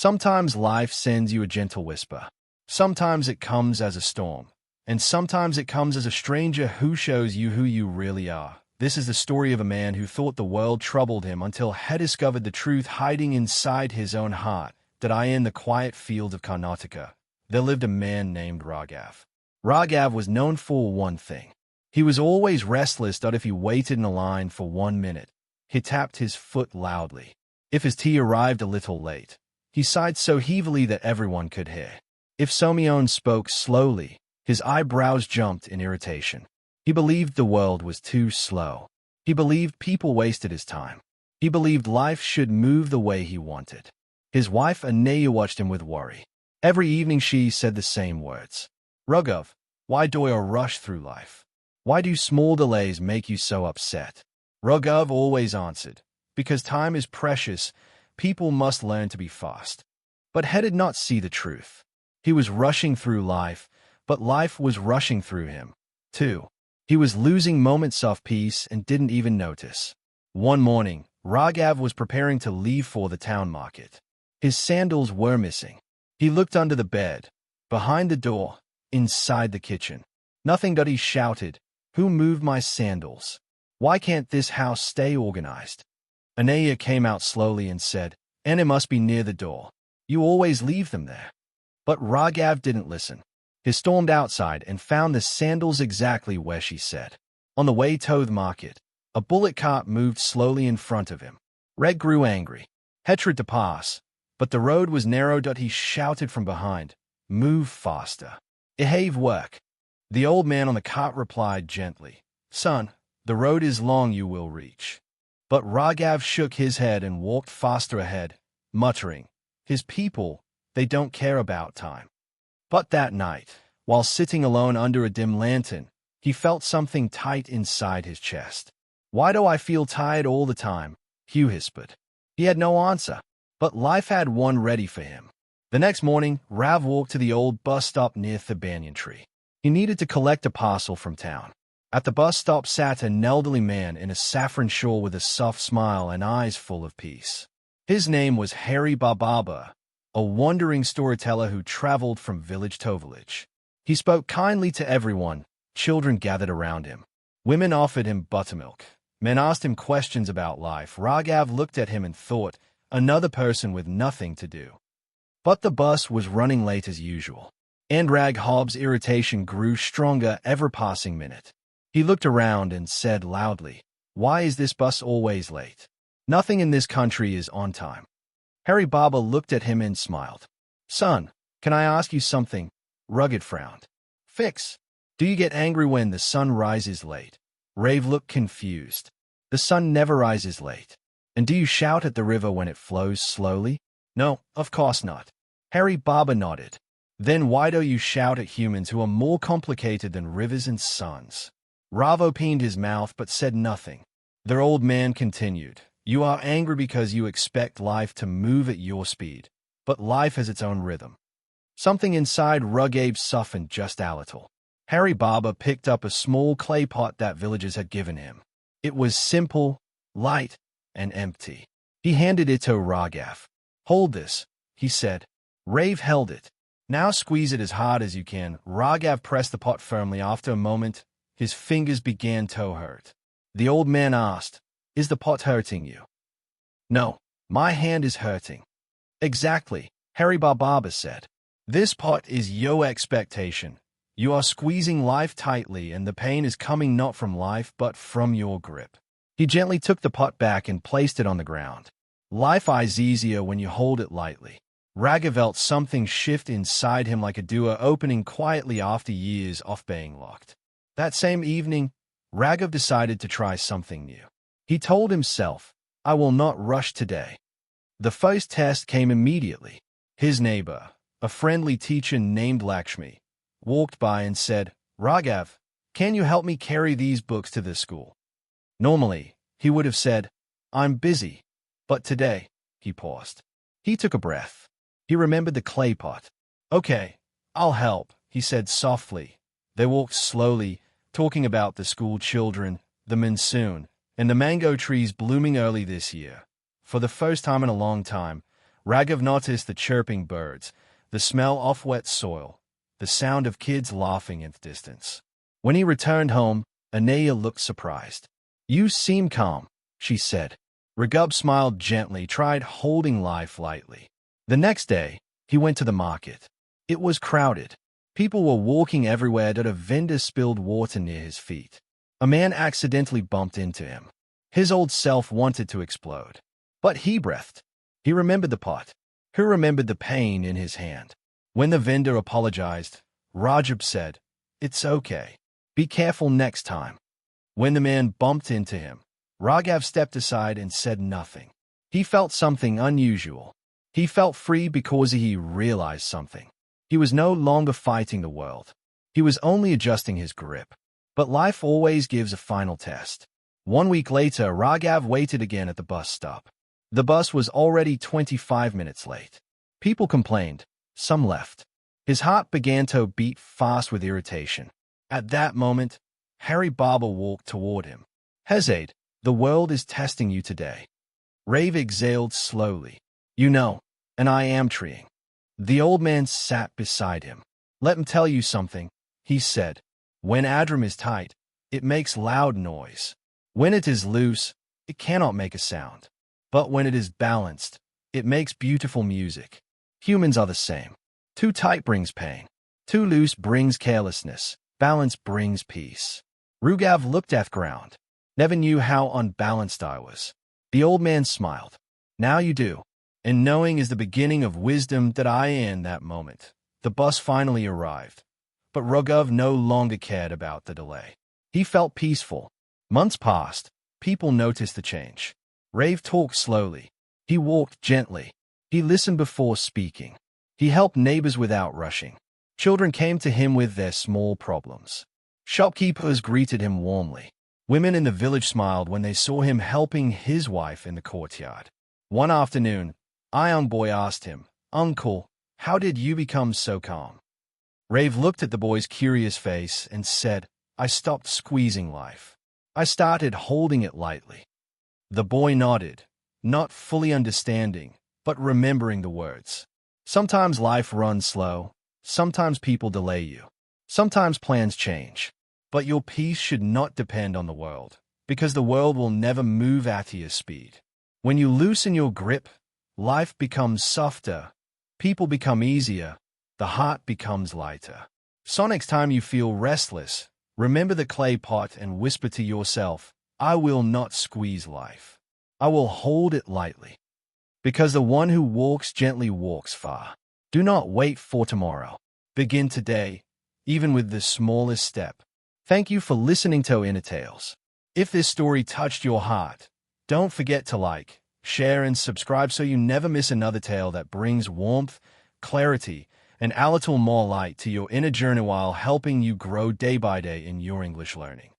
Sometimes life sends you a gentle whisper. Sometimes it comes as a storm. And sometimes it comes as a stranger who shows you who you really are. This is the story of a man who thought the world troubled him until he discovered the truth hiding inside his own heart. That I in the quiet fields of Karnataka, there lived a man named Raghav. Raghav was known for one thing. He was always restless. That if he waited in a line for 1 minute, he tapped his foot loudly. If his tea arrived a little late, he sighed so heavily that everyone could hear. If Somion spoke slowly, his eyebrows jumped in irritation. He believed the world was too slow. He believed people wasted his time. He believed life should move the way he wanted. His wife Anaya watched him with worry. Every evening she said the same words. Raghav, why do you rush through life? Why do small delays make you so upset? Raghav always answered, because time is precious, people must learn to be fast. But he did not see the truth. He was rushing through life, but life was rushing through him, too. He was losing moments of peace and didn't even notice. One morning, Raghav was preparing to leave for the town market. His sandals were missing. He looked under the bed, behind the door, inside the kitchen. Nothing. He shouted, "Who moved my sandals? Why can't this house stay organized?" Anaya came out slowly and said, "And it must be near the door. You always leave them there." But Raghav didn't listen. He stormed outside and found the sandals exactly where she said. On the way to the market, a bullock cart moved slowly in front of him. Reg grew angry. He tried to pass, but the road was narrow. He shouted from behind, "Move faster. Behave work." The old man on the cart replied gently, "Son, the road is long, you will reach." But Raghav shook his head and walked faster ahead, muttering, "His people, they don't care about time." But that night, while sitting alone under a dim lantern, he felt something tight inside his chest. "Why do I feel tired all the time?" He whispered. He had no answer, but life had one ready for him. The next morning, Rav walked to the old bus stop near the banyan tree. He needed to collect a parcel from town. At the bus stop sat an elderly man in a saffron shawl with a soft smile and eyes full of peace. His name was Hari Baba, a wandering storyteller who traveled from village to village. He spoke kindly to everyone. Children gathered around him. Women offered him buttermilk. Men asked him questions about life. Raghav looked at him and thought, another person with nothing to do. But the bus was running late as usual. And Raghav's irritation grew stronger every passing minute. He looked around and said loudly, "Why is this bus always late? Nothing in this country is on time." Hari Baba looked at him and smiled. "Son, can I ask you something?" Rugged frowned. "Fix. Do you get angry when the sun rises late?" Rave looked confused. "The sun never rises late." "And do you shout at the river when it flows slowly?" "No, of course not." Hari Baba nodded. "Then why do you shout at humans who are more complicated than rivers and suns?" Rav opened his mouth but said nothing. The old man continued, "You are angry because you expect life to move at your speed, but life has its own rhythm." Something inside Raghav softened just a little. Hari Baba picked up a small clay pot that villagers had given him. It was simple, light, and empty. He handed it to Raghav. "Hold this," he said. Rave held it. "Now squeeze it as hard as you can." Raghav pressed the pot firmly. After a moment, his fingers began to hurt. The old man asked, "Is the pot hurting you?" "No, my hand is hurting." "Exactly," Hari Baba said. "This pot is your expectation. You are squeezing life tightly, and the pain is coming not from life but from your grip." He gently took the pot back and placed it on the ground. Life is easier when you hold it lightly. Raghav felt something shift inside him like a door opening quietly after years of being locked. That same evening, Raghav decided to try something new. He told himself, "I will not rush today." The first test came immediately. His neighbor, a friendly teacher named Lakshmi, walked by and said, "Raghav, can you help me carry these books to the school?" Normally, he would have said, "I'm busy," but today, he paused. He took a breath. He remembered the clay pot. "Okay, I'll help," he said softly. They walked slowly, talking about the school children, the monsoon, and the mango trees blooming early this year. For the first time in a long time, Raghav noticed the chirping birds, the smell of wet soil, the sound of kids laughing in the distance. When he returned home, Anaya looked surprised. "You seem calm," she said. Raghav smiled gently, tried holding life lightly. The next day, he went to the market. It was crowded. People were walking everywhere that a vendor spilled water near his feet. A man accidentally bumped into him. His old self wanted to explode. But he breathed. He remembered the pot. He remembered the pain in his hand. When the vendor apologized, Rajab said, "It's okay. Be careful next time." When the man bumped into him, Raghav stepped aside and said nothing. He felt something unusual. He felt free because he realized something. He was no longer fighting the world. He was only adjusting his grip. But life always gives a final test. 1 week later, Raghav waited again at the bus stop. The bus was already 25 minutes late. People complained. Some left. His heart began to beat fast with irritation. At that moment, Hari Baba walked toward him. "Hezade, the world is testing you today." Rave exhaled slowly. "You know, and I am trying." The old man sat beside him. "Let me tell you something," he said. "When Adram is tight, it makes loud noise. When it is loose, it cannot make a sound. But when it is balanced, it makes beautiful music. Humans are the same. Too tight brings pain. Too loose brings carelessness. Balance brings peace." Raghav looked at the ground. "Never knew how unbalanced I was." The old man smiled. "Now you do. And knowing is the beginning of wisdom that I in that moment." The bus finally arrived. But Raghav no longer cared about the delay. He felt peaceful. Months passed. People noticed the change. Rave talked slowly. He walked gently. He listened before speaking. He helped neighbors without rushing. Children came to him with their small problems. Shopkeepers greeted him warmly. Women in the village smiled when they saw him helping his wife in the courtyard. One afternoon, a young boy asked him, "Uncle, how did you become so calm?" Rave looked at the boy's curious face and said, "I stopped squeezing life. I started holding it lightly." The boy nodded, not fully understanding, but remembering the words. Sometimes life runs slow. Sometimes people delay you. Sometimes plans change. But your peace should not depend on the world, because the world will never move at your speed. When you loosen your grip, life becomes softer, people become easier, the heart becomes lighter. So next time you feel restless, remember the clay pot and whisper to yourself, "I will not squeeze life. I will hold it lightly." Because the one who walks gently walks far. Do not wait for tomorrow. Begin today, even with the smallest step. Thank you for listening to Inner Tales. If this story touched your heart, don't forget to like, share, and subscribe so you never miss another tale that brings warmth, clarity, and a little more light to your inner journey while helping you grow day by day in your English learning.